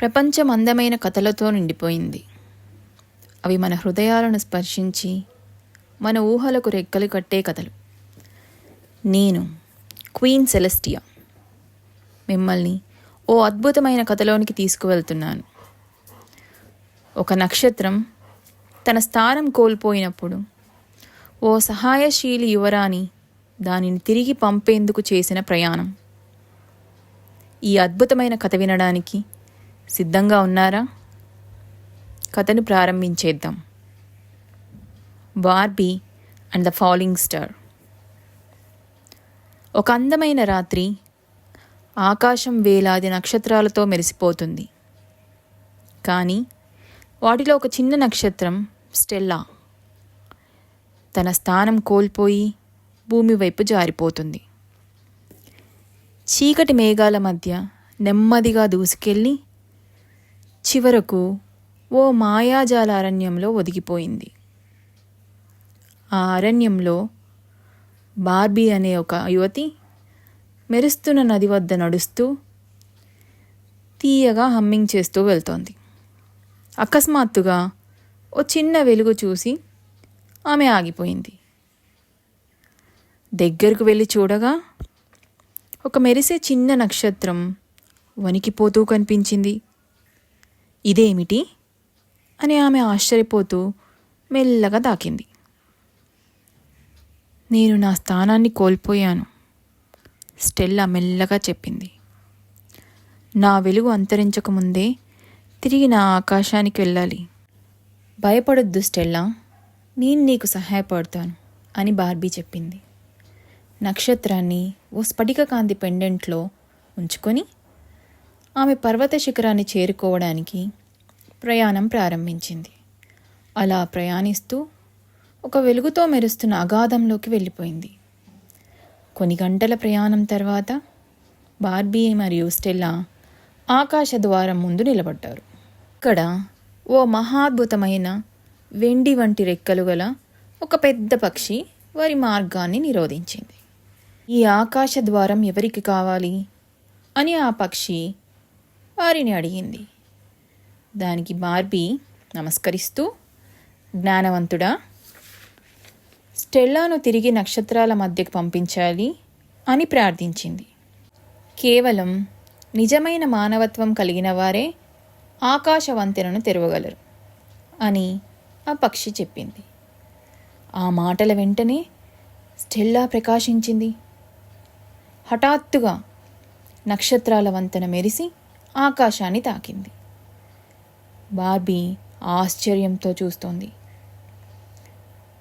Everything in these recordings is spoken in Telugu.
ప్రపంచం అందమైన కథలతో నిండిపోయింది. అవి మన హృదయాలను స్పర్శించి మన ఊహలకు రెక్కలు కట్టే కథలు. నేను క్వీన్ సెలెస్టియా మిమ్మల్ని ఓ అద్భుతమైన కథలోనికి తీసుకువెళ్తున్నాను. ఒక నక్షత్రం తన స్థానం కోల్పోయినప్పుడు ఓ సహాయశీలి యువరాణి దానిని తిరిగి పంపేందుకు చేసిన ప్రయాణం. ఈ అద్భుతమైన కథ వినడానికి సిద్ధంగా ఉన్నారా? కథను ప్రారంభించేద్దాం. Barbie and the falling star. ఒక అందమైన రాత్రి ఆకాశం వేలాది నక్షత్రాలతో మెరిసిపోతుంది. కానీ వాటిలో ఒక చిన్న నక్షత్రం స్టెల్లా తన స్థానం కోల్పోయి భూమి వైపు జారిపోతుంది. చీకటి మేఘాల మధ్య నెమ్మదిగా దూసుకెళ్ళి చివరకు ఓ మాయాజాల అరణ్యంలో ఒదిగిపోయింది. ఆ అరణ్యంలో బార్బీ అనే ఒక యువతి మెరుస్తున్న నది వద్ద నడుస్తూ తీయగా హమ్మింగ్ చేస్తూ వెళ్తోంది. అకస్మాత్తుగా ఓ చిన్న వెలుగు చూసి ఆమె ఆగిపోయింది. దగ్గరకు వెళ్ళి చూడగా ఒక మెరిసే చిన్న నక్షత్రం వణికిపోతూ కనిపించింది. ఇదేమిటి అని ఆమె ఆశ్చర్యపోతూ మెల్లగా తాకింది. నేను నా స్థానాన్ని కోల్పోయాను, స్టెల్లా మెల్లగా చెప్పింది. నా వెలుగు అంతరించకముందే తిరిగి నా ఆకాశానికి వెళ్ళాలి. భయపడొద్దు స్టెల్లా, నేను నీకు సహాయపడతాను అని బార్బీ చెప్పింది. నక్షత్రాన్ని ఓ స్ఫటిక కాంతి పెండెంట్లో ఉంచుకొని ఆమె పర్వత శిఖరాన్ని చేరుకోవడానికి ప్రయాణం ప్రారంభించింది. అలా ప్రయాణిస్తూ ఒక వెలుగుతో మెరుస్తున్న అగాధంలోకి వెళ్ళిపోయింది. కొన్ని గంటల ప్రయాణం తర్వాత బార్బీ మరియు స్టెల్లా ఆకాశ ద్వారం ముందు నిలబడ్డారు. ఇక్కడ ఓ మహాద్భుతమైన వెండి వంటి రెక్కలు గల ఒక పెద్ద పక్షి వారి మార్గాన్ని నిరోధించింది. ఈ ఆకాశ ద్వారం ఎవరికి కావాలి అని ఆ పక్షి వారిని అడిగింది. దానికి బార్బీ నమస్కరిస్తూ, జ్ఞానవంతుడా, స్టెల్లాను తిరిగి నక్షత్రాల మధ్యకు పంపించాలి అని ప్రార్థించింది. కేవలం నిజమైన మానవత్వం కలిగిన వారే ఆకాశ వంతెనను తెరవగలరు అని ఆ పక్షి చెప్పింది. ఆ మాటల వెంటనే స్టెల్లా ప్రకాశించింది. హఠాత్తుగా నక్షత్రాల వంతెన మెరిసి ఆకాశాన్ని తాకింది. బార్బీ ఆశ్చర్యంతో చూస్తోంది.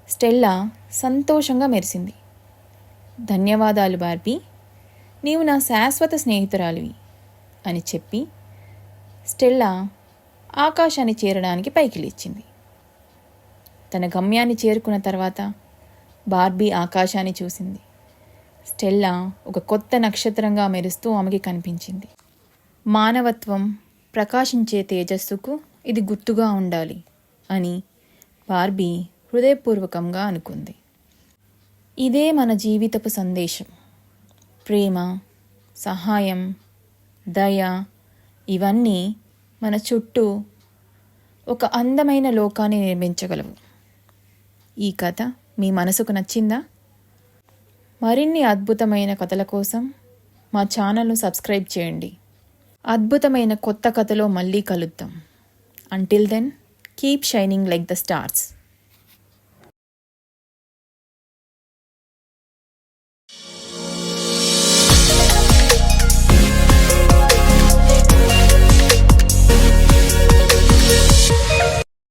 స్టెల్లా సంతోషంగా మెరిసింది. ధన్యవాదాలు బార్బీ, నీవు నా శాశ్వత స్నేహితురాలివి అని చెప్పి స్టెల్లా ఆకాశాన్ని చేరడానికి పైకి లేచింది. తన గమ్యాన్ని చేరుకున్న తర్వాత బార్బీ ఆకాశాన్ని చూసింది. స్టెల్లా ఒక కొత్త నక్షత్రంగా మెరుస్తూ ఆమెకి కనిపించింది. మానవత్వం ప్రకాశించే తేజస్సుకు ఇది గుర్తుగా ఉండాలి అని బార్బీ హృదయపూర్వకంగా అనుకుంది. ఇదే మన జీవితపు సందేశం. ప్రేమ, సహాయం, దయ ఇవన్నీ మన చుట్టూ ఒక అందమైన లోకాన్ని నిర్మించగలవు. ఈ కథ మీ మనసుకు నచ్చిందా? మరిన్ని అద్భుతమైన కథల కోసం మా ఛానల్ను సబ్స్క్రైబ్ చేయండి. అద్భుతమైన కొత్త కథలో మళ్ళీ కలుద్దాం. Until then, keep shining like the stars.